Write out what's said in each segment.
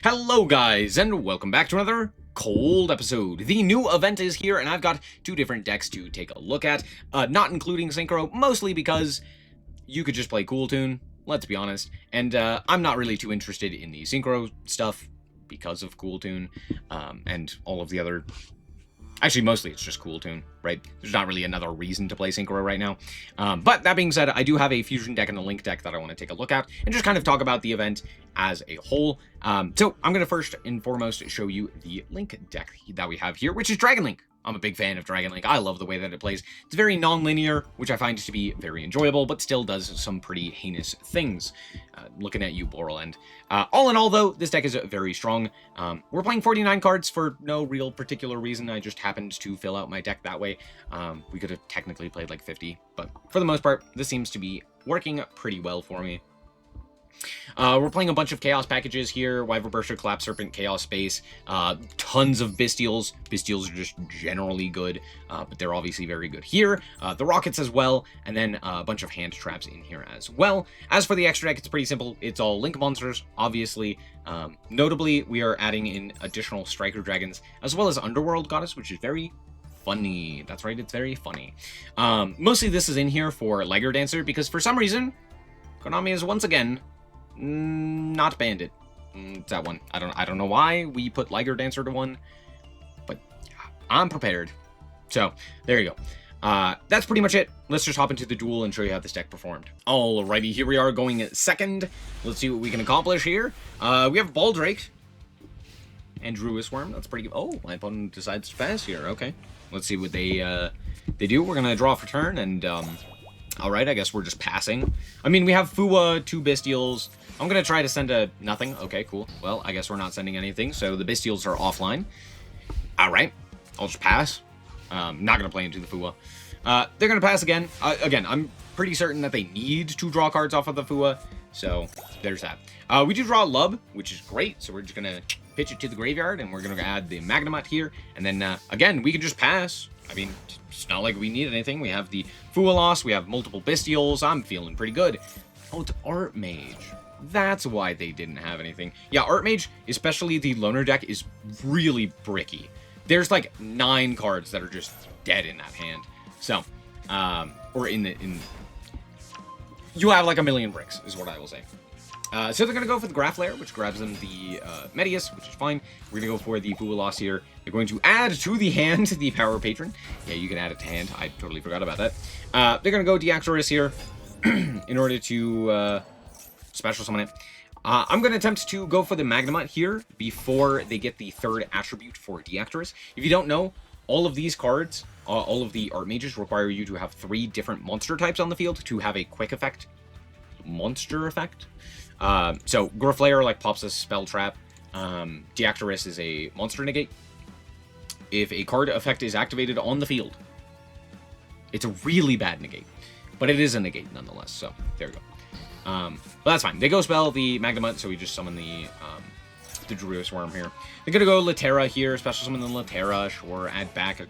Hello guys, and welcome back to another cold episode. The new event is here, and I've got two different decks to take a look at, not including Synchro, mostly because you could just play Cool Tune, let's be honest, and I'm not really too interested in the Synchro stuff because of Cool Tune, and all of the other... Actually, mostly it's just Cool Tune, right? There's not really another reason to play Synchro right now. But that being said, I do have a Fusion deck and a Link deck that I want to take a look at and just kind of talk about the event as a whole. So I'm going to first and foremost show you the Link deck that we have here, which is Dragon Link. I'm a big fan of Dragon Link. I love the way that it plays. It's very non-linear, which I find to be very enjoyable, but still does some pretty heinous things. Looking at you, Borland. All in all, though, this deck is very strong. We're playing 49 cards for no real particular reason. I just happened to fill out my deck that way. We could have technically played like 50, but for the most part, this seems to be working pretty well for me. We're playing a bunch of Chaos packages here. Wyvern Burster, Collapse Serpent, Chaos Space, tons of Bystials. Bystials are just generally good, but they're obviously very good here. The Rockets as well, and then a bunch of hand traps in here as well. As for the extra deck, it's pretty simple. It's all Link monsters, obviously. Notably, we are adding in additional Striker Dragons, as well as Underworld Goddess, which is very funny. That's right, it's very funny. Mostly this is in here for Liger Dancer, because for some reason, Konami is once again not banned it. It's that one. I don't know why we put Liger Dancer to one, but I'm prepared. So there you go. That's pretty much it. Let's just hop into the duel and show you how this deck performed. Alrighty, here we are going second. Let's see what we can accomplish here. We have Baldrake and Druid Worm. That's pretty good. Oh, my opponent decides to pass here. Okay, let's see what they do. We're gonna draw for turn, and alright, I guess we're just passing. I mean, we have Fua, 2 Bystials. I'm going to try to send a nothing. Okay, cool. Well, I guess we're not sending anything, so the Bystials are offline. Alright, I'll just pass. Not going to play into the Fua. They're going to pass again. Again, I'm pretty certain that they need to draw cards off of the Fua, so there's that. We do draw a Lub, which is great, so we're just going to pitch it to the graveyard, and we're going to add the Magnemite here, and then, again, we can just pass. I mean, it's not like we need anything. We have the Fua loss, we have multiple Bystials. I'm feeling pretty good. Oh, it's Art Mage. That's why they didn't have anything. Yeah, Art Mage, especially the Loner deck, is really bricky. There's like 9 cards that are just dead in that hand. So, or you have like a million bricks, is what I will say. So they're going to go for the Graph Layer, which grabs them the Medius, which is fine. We're going to go for the Fua loss here. They're going to add to the hand the Power Patron. Yeah, you can add it to hand. I totally forgot about that. They're going to go Deactorus here in order to special summon it. I'm going to attempt to go for the Magnemite here before they get the 3rd attribute for Deactorus. If you don't know, all of these cards, all of the Art Mages require you to have 3 different monster types on the field to have a quick effect. Monster effect. So Graflayer like pops a spell trap. Deactorus is a monster negate. If a card effect is activated on the field, it's a really bad negate, but it is a negate nonetheless. So there we go. But that's fine. They go spell the Magnemite, so we just summon the Druid Worm here. They're gonna go Latera here, special summon the Latera, sure, add back, it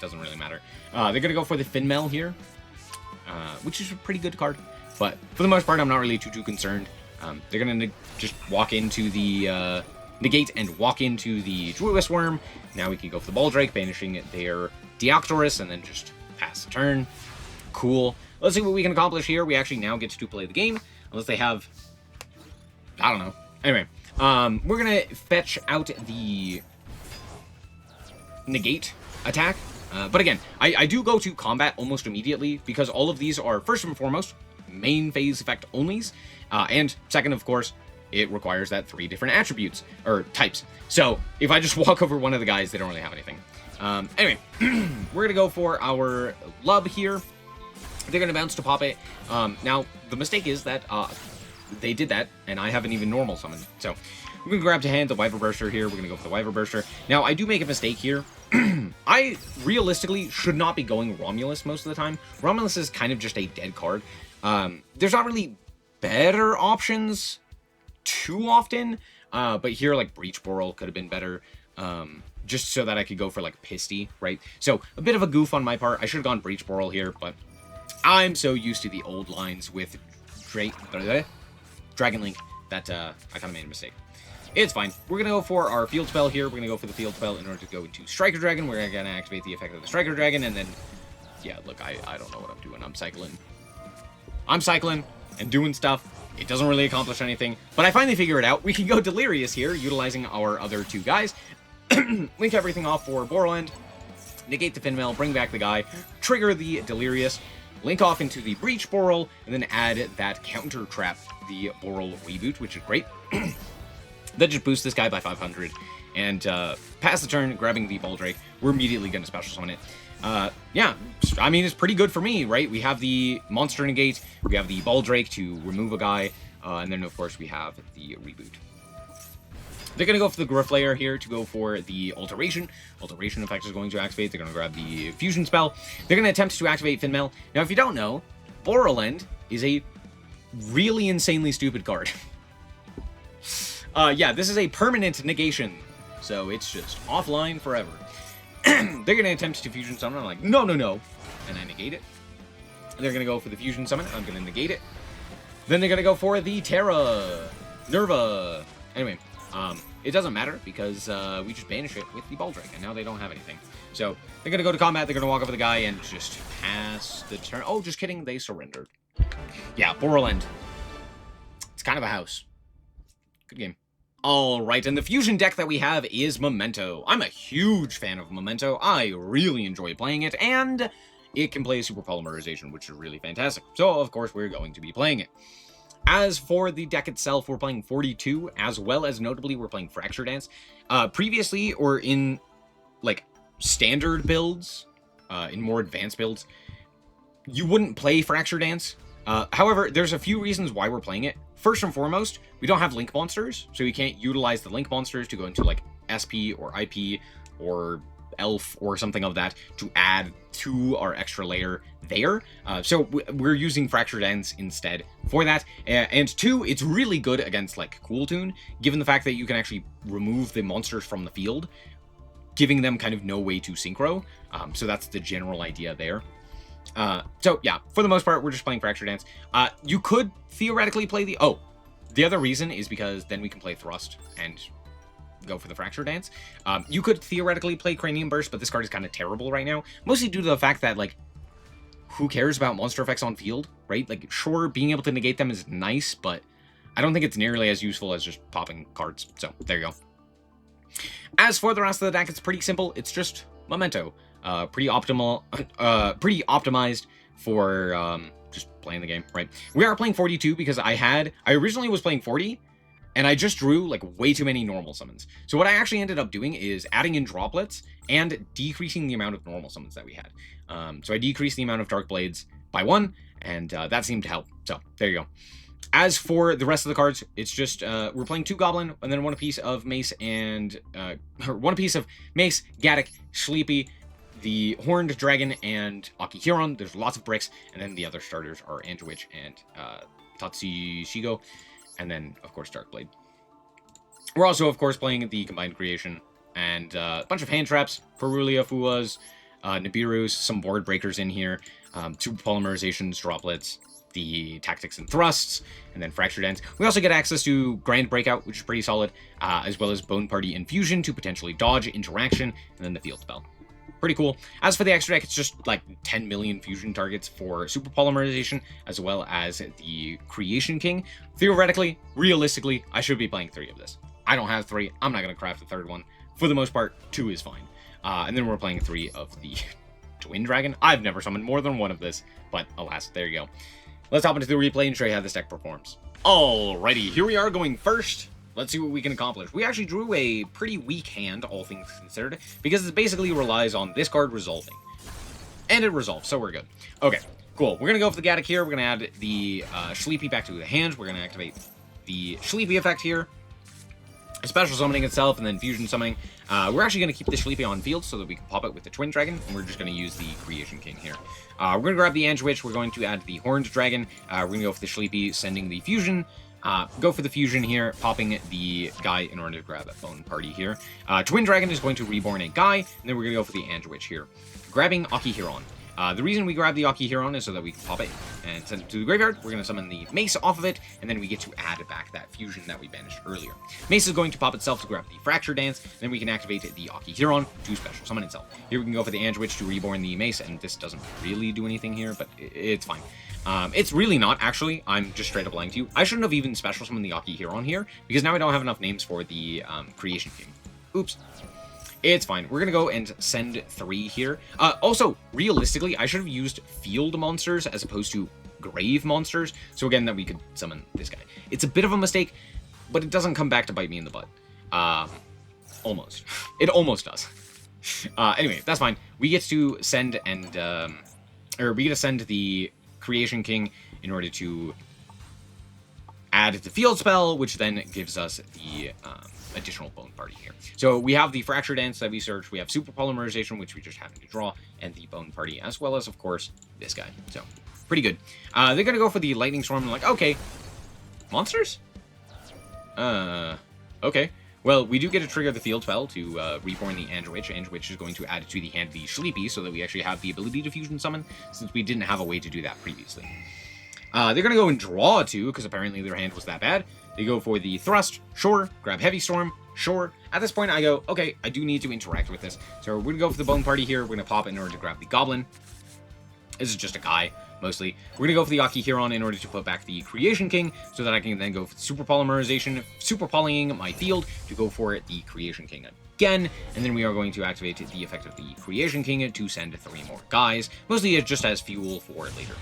doesn't really matter. They're gonna go for the Finmel here, which is a pretty good card, but for the most part, I'm not really too concerned. They're gonna just walk into the negate and walk into the Druid Worm. Now we can go for the Baldrake, banishing their Deactorus, and then just pass the turn. Cool. Let's see what we can accomplish here. We actually now get to play the game, unless they have... I don't know. Anyway, we're going to fetch out the negate attack. But again, I do go to combat almost immediately, because all of these are, first and foremost, main phase effect onlys. And second, of course, it requires that 3 different attributes, or types. So, if I just walk over one of the guys, they don't really have anything. Anyway, we're going to go for our Lub here. They're going to bounce to pop it. Now, the mistake is that they did that, and I haven't even normal summoned. So, we're going to grab to hand the Wyvern Burster here. We're going to go for the Wyvern Burster. Now, I do make a mistake here. I realistically should not be going Romulus most of the time. Romulus is kind of just a dead card. There's not really better options too often, but here, like, Breach Boral could have been better. Just so that I could go for, like, Pisty, right? So, a bit of a goof on my part. I should have gone Breach Boral here, but I'm so used to the old lines with Dragon Link that I kind of made a mistake. It's fine. We're going to go for our field spell here. We're going to go for the field spell in order to go into Striker Dragon. We're going to activate the effect of the Striker Dragon, and then... Yeah, look, I don't know what I'm doing. I'm cycling and doing stuff. It doesn't really accomplish anything, but I finally figure it out. We can go Delirious here, utilizing our other two guys. Link everything off for Borland, negate the Fin Mail, bring back the guy, trigger the Delirious, link off into the Breach Boral, and then add that counter trap, the Boral Reboot, which is great. Then just boost this guy by 500, and pass the turn, grabbing the Baldrake. We're immediately going to special summon it. Yeah, I mean, it's pretty good for me, right? We have the Monster Negate, we have the Baldrake to remove a guy, and then, of course, we have the Reboot. They're going to go for the Griff Layer here to go for the Alteration. Alteration effect is going to activate. They're going to grab the Fusion Spell. They're going to attempt to activate Fin Mail. Now, if you don't know, Borland is a really insanely stupid card. Yeah, this is a permanent negation, so it's just offline forever. They're going to attempt to Fusion Summon. I'm like, no, no, no. And I negate it. They're going to go for the Fusion Summon. I'm going to negate it. Then they're going to go for the Terra Nerva. Anyway, it doesn't matter because we just banish it with the Baldrake, and now they don't have anything. So they're going to go to combat. They're going to walk over the guy and just pass the turn. Oh, just kidding. They surrendered. Yeah, Borland. It's kind of a house. Good game. Alright, and the fusion deck that we have is Memento. I'm a huge fan of Memento. I really enjoy playing it, and it can play Super Polymerization, which is really fantastic. So, of course, we're going to be playing it. As for the deck itself, we're playing 42, as well as notably we're playing Fracture Dance. Previously, or in, like, standard builds, in more advanced builds, you wouldn't play Fracture Dance. However, there's a few reasons why we're playing it. First and foremost, we don't have link monsters, so we can't utilize the link monsters to go into, like, SP or IP or Elf or something of that to add to our extra layer there. So we're using Fracture Dance instead for that. And two, it's really good against, like, Cool Tune, given the fact that you can actually remove the monsters from the field, giving them kind of no way to synchro. So that's the general idea there. So yeah, for the most part, we're just playing Fracture Dance. You could theoretically play the other reason is because then we can play Thrust and go for the Fracture Dance. You could theoretically play Cranium Burst, but this card is kind of terrible right now, mostly due to the fact that, like, who cares about monster effects on field, right? Like, sure, being able to negate them is nice, but I don't think it's nearly as useful as just popping cards. So there you go. As for the rest of the deck, it's pretty simple. It's just Memento. Pretty optimized for just playing the game, right? We are playing 42 because I originally was playing 40, and I just drew, like, way too many normal summons. So what I actually ended up doing is adding in droplets and decreasing the amount of normal summons that we had. So I decreased the amount of Dark Blades by 1, and that seemed to help. So there you go. As for the rest of the cards, it's just, we're playing 2 Goblin, and then one piece of Mace and, one piece of Mace, Gaddock, Sleepy, the Horned Dragon, and Aki Huron. There's lots of bricks, and then the other starters are Anjawitch and Tatsishigo, and then, of course, Darkblade. We're also, of course, playing the Combined Creation, and a bunch of hand traps, Perulia, Fuas, Nibiru's, some board breakers in here, 2 polymerizations, droplets, the Tactics and Thrusts, and then Fracture Dance. We also get access to Grand Breakout, which is pretty solid, as well as Bone Party Infusion to potentially dodge interaction, and then the Field Spell. Pretty cool. As for the extra deck, it's just like 10 million fusion targets for Super Polymerization, as well as the Creation King. Theoretically, realistically, I should be playing 3 of this. I don't have 3. I'm not going to craft a 3rd one. For the most part, 2 is fine. And then we're playing 3 of the Twin Dragon. I've never summoned more than 1 of this, but alas, there you go. Let's hop into the replay and show you how this deck performs. Alrighty, here we are going first. Let's see what we can accomplish. We actually drew a pretty weak hand, all things considered, because it basically relies on this card resolving. And it resolves, so we're good. Okay, cool. We're going to go for the Gaddock here. We're going to add the Sleepy back to the hand. We're going to activate the Sleepy effect here. Special summoning itself, and then fusion summoning. We're actually going to keep the Sleepy on field so that we can pop it with the Twin Dragon, and we're just going to use the Creation King here. We're going to grab the Anjawitch. We're going to add the Horned Dragon. We're going to go for the Sleepy, sending the fusion. Go for the fusion here, popping the guy in order to grab a Bone Party here. Twin Dragon is going to reborn a guy, and then we're going to go for the Anjawitch here. Grabbing Aki Huron. The reason we grab the Akihiron is so that we can pop it and send it to the graveyard. We're going to summon the Mace off of it, and then we get to add back that fusion that we banished earlier. Mace is going to pop itself to grab the Fracture Dance, then we can activate the Akihiron to special summon itself. Here we can go for the Ange-Witch to reborn the Mace, and this doesn't really do anything here, but it's fine. It's really not, actually. I'm just straight up lying to you. I shouldn't have even special summoned the Akihiron here, because now I don't have enough names for the Creation King. Oops. It's fine. We're going to go and send 3 here. Also, realistically, I should have used field monsters as opposed to grave monsters. So again, that we could summon this guy. It's a bit of a mistake, but it doesn't come back to bite me in the butt. Almost. It almost does. Anyway, that's fine. We get to send and... or we get to send the Creation King in order to add the field spell, which then gives us the... additional Bone Party here. So we have the Fracture Dance that we searched, we have Super Polymerization, which we just happened to draw, and the Bone Party, as well as, of course, this guy. So, pretty good. They're gonna go for the Lightning Storm, and like, okay, monsters? Okay. Well, we do get to trigger the field spell to reborn the Ange-Witch. Ange-Witch is going to add it to the hand of the Sleepy, so that we actually have the ability to fusion summon, since we didn't have a way to do that previously. They're going to go and draw 2, because apparently their hand was that bad. They go for the Thrust, sure. Grab Heavy Storm, sure. At this point, I go, okay, I do need to interact with this. So we're going to go for the Bone Party here. We're going to pop it in order to grab the Goblin. This is just a guy, mostly. We're going to go for the Akihiron in order to put back the Creation King, so that I can then go for the Super Polymerization, Super Polying my field to go for the Creation King again. And then we are going to activate the effect of the Creation King to send 3 more guys, mostly just as fuel for later.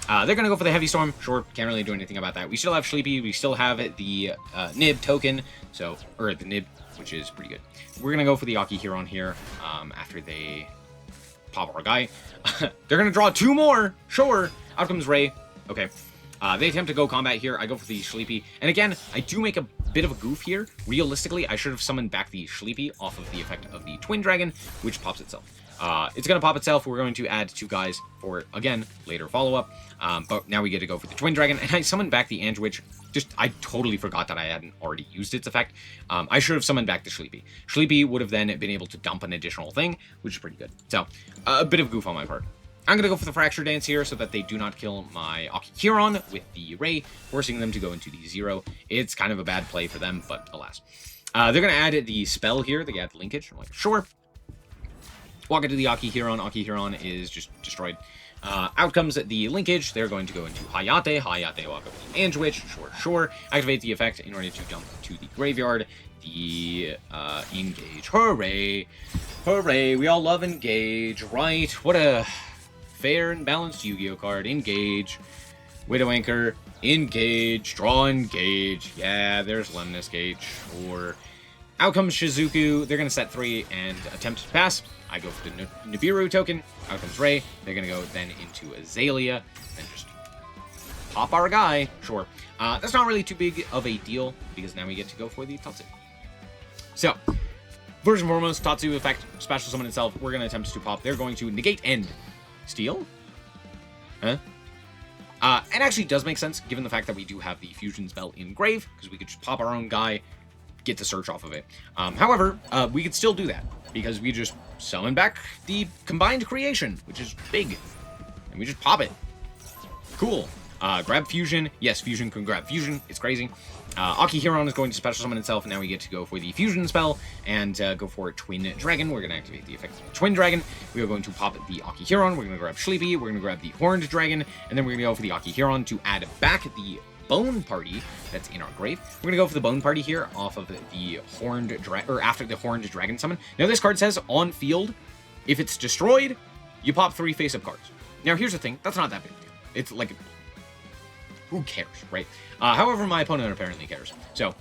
They're going to go for the Heavy Storm. Sure, can't really do anything about that. We still have Sleepy. We still have the Nib token, or the Nib, which is pretty good. We're going to go for the Akihiron here after they pop our guy. They're going to draw 2 more. Sure. Out comes Ray. Okay. They attempt to go combat here. I go for the Sleepy. And again, I do make a bit of a goof here. Realistically, I should have summoned back the Sleepy off of the effect of the Twin Dragon, which pops itself. It's going to pop itself. We're going to add 2 guys for, again, later follow-up. But now we get to go for the Twin Dragon. And I summoned back the Ange-Witch. I totally forgot that I hadn't already used its effect. I should have summoned back the Sleepy. Sleepy would have then been able to dump an additional thing, which is pretty good. So, a bit of goof on my part. I'm going to go for the Fracture Dance here so that they do not kill my Akihiron with the Ray, forcing them to go into the 0. It's kind of a bad play for them, but alas. They're going to add the spell here. They add linkage. I'm like, sure. Walk into the Akihiron. Akihiron is just destroyed. Out comes the linkage. They're going to go into Hayate. Hayate walk up with the Ange-Witch. Sure. Activate the effect in order to jump to the graveyard. The Engage. Hooray. Hooray. We all love Engage, right? What a fair and balanced Yu-Gi-Oh card. Engage. Widow Anchor. Engage. Draw Engage. Yeah, there's Lemnis Gate. Sure. Out comes Shizuku. They're going to set 3 and attempt to pass. I go for the Nibiru token. Out comes Ray. They're going to go then into Azalea. And just pop our guy. Sure. That's not really too big of a deal, because now we get to go for the Tatsu. So, first and foremost, Tatsu effect, special summon itself. We're going to attempt to pop. They're going to negate and steal? Huh? It actually does make sense, given the fact that we do have the fusion spell in Grave, because we could just pop our own guy, get the search off of it. However, we could still do that, because we just summon back the combined creation, which is big, and we just pop it. Cool. Grab fusion. Yes, fusion can grab fusion. It's crazy. Akihiron is going to special summon itself, and now we get to go for the fusion spell and go for Twin Dragon. We're going to activate the effect of the Twin Dragon. We are going to pop the Akihiron. We're going to grab Sleepy. We're going to grab the Horned Dragon, and then we're going to go for the Akihiron to add back the Bone Party that's in our grave. We're going to go for the Bone Party here off of the Horned Dragon, or after the Horned Dragon summon. Now, this card says on field, if it's destroyed, you pop 3 face-up cards. Now, here's the thing. That's not that big a deal. It's like, who cares, right? However, my opponent apparently cares. So,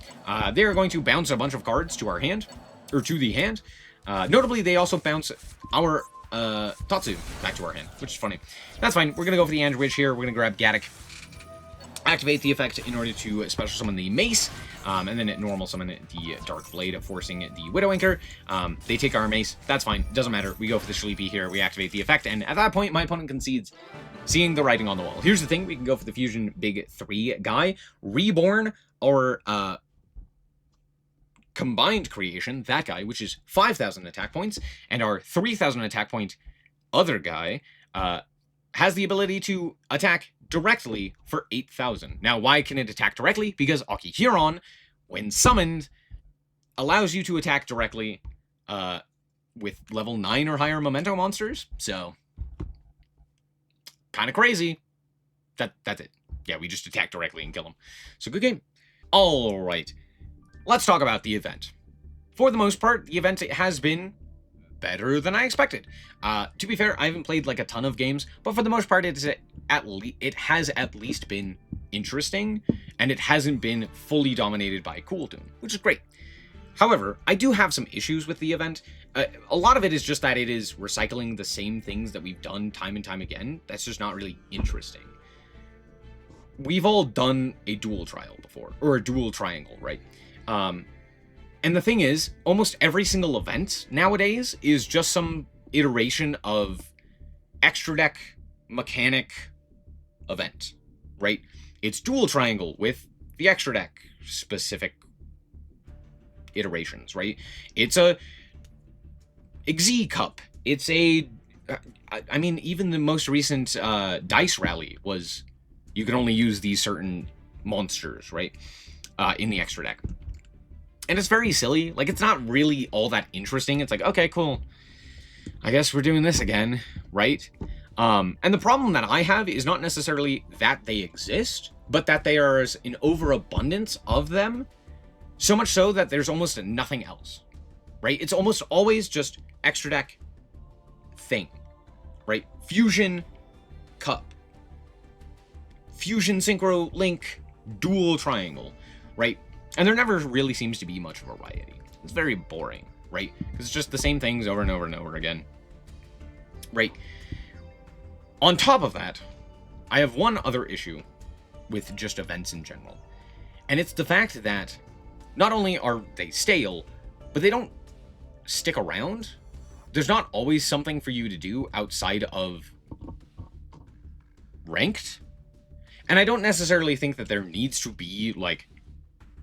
they are going to bounce a bunch of cards to our hand, or to the hand. Notably, they also bounce our Tatsu back to our hand, which is funny. That's fine. We're going to go for the Ange-Witch here. We're going to grab Gaddock. Activate the effect in order to special summon the Mace, and then at normal summon the Dark Blade, forcing the Widow Anchor. They take our Mace. That's fine. Doesn't matter. We go for the Sleepy here. We activate the effect, and at that point, my opponent concedes, seeing the writing on the wall. Here's the thing. We can go for the Fusion Big 3 guy. Reborn, or combined creation, that guy, which is 5,000 attack points, and our 3,000 attack point other guy, has the ability to attack directly for 8,000. Now, why can it attack directly? Because Akihiron, when summoned, allows you to attack directly with level 9 or higher Memento monsters. So, kind of crazy. That's it. Yeah, we just attack directly and kill them. So, good game. All right. Let's talk about the event. For the most part, the event has been better than I expected. To be fair, I haven't played like a ton of games, but for the most part, it has at least been interesting, and it hasn't been fully dominated by Cool Tune, which is great. However, I do have some issues with the event. A lot of it is just that it is recycling the same things that we've done time and time again. That's just not really interesting. We've all done a dual trial before, or a dual triangle, right? And the thing is, almost every single event nowadays is just some iteration of extra deck mechanic event, right? It's dual triangle with the extra deck specific iterations, right? It's a Xyz Cup. It's a, I mean, even the most recent Dice Rally was, you can only use these certain monsters, right? In the extra deck. And it's very silly. Like, it's not really all that interesting. It's like, okay, cool. I guess we're doing this again, right? And the problem that I have is not necessarily that they exist, but that there's an overabundance of them. So much so that there's almost nothing else, right? It's almost always just extra deck thing, right? Fusion Cup. Fusion Synchro Link Dual Triangle, right? And there never really seems to be much variety. It's very boring, right? Because it's just the same things over and over and over again, right? On top of that, I have one other issue with just events in general. And it's the fact that not only are they stale, but they don't stick around. There's not always something for you to do outside of ranked. And I don't necessarily think that there needs to be, like,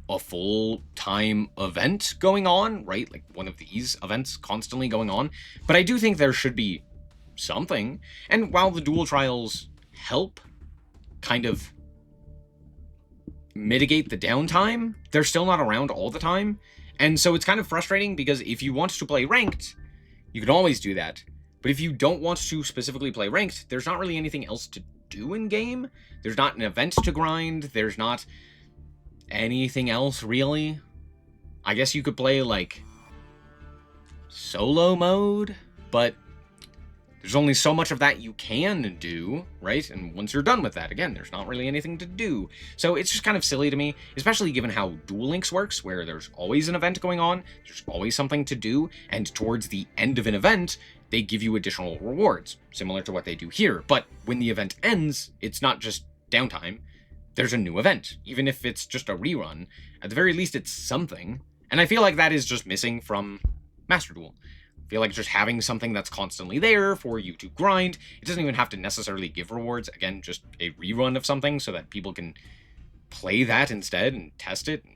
a full-time event going on, right? Like one of these events constantly going on. But I do think there should be something. And while the dual trials help kind of mitigate the downtime, they're still not around all the time. And so it's kind of frustrating because if you want to play ranked, you can always do that. But if you don't want to specifically play ranked, there's not really anything else to do in game. There's not an event to grind. There's not anything else, really. I guess you could play, like, solo mode, but there's only so much of that you can do, right? And once you're done with that, again, there's not really anything to do. So it's just kind of silly to me, especially given how Duel Links works, where there's always an event going on, there's always something to do, and towards the end of an event, they give you additional rewards, similar to what they do here. But when the event ends, it's not just downtime. There's a new event, even if it's just a rerun. At the very least, it's something. And I feel like that is just missing from Master Duel. I feel like just having something that's constantly there for you to grind. It doesn't even have to necessarily give rewards. Again, just a rerun of something so that people can play that instead and test it and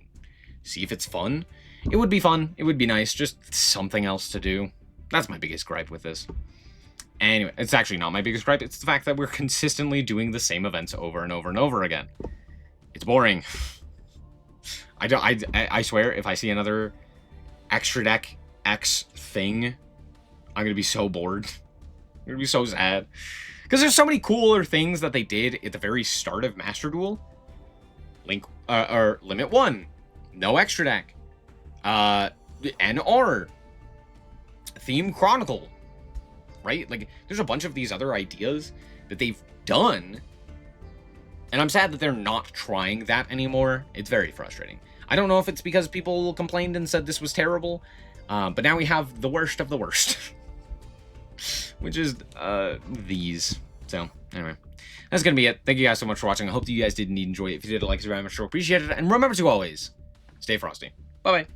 see if it's fun. It would be fun. It would be nice. Just something else to do. That's my biggest gripe with this. Anyway, it's actually not my biggest gripe. It's the fact that we're consistently doing the same events over and over and over again. It's boring. I swear, if I see another extra deck X thing, I'm gonna be so bored. I'm gonna be so sad. Because there's so many cooler things that they did at the very start of Master Duel. Limit 1. No extra deck. NR. Theme Chronicle. Right? Like, there's a bunch of these other ideas that they've done, and I'm sad that they're not trying that anymore. It's very frustrating. I don't know if it's because people complained and said this was terrible, but now we have the worst of the worst. Which is, these. So, anyway. That's gonna be it. Thank you guys so much for watching. I hope that you guys did indeed enjoy it. If you did, like, subscribe, I'm sure appreciate it. And remember to always stay frosty. Bye-bye.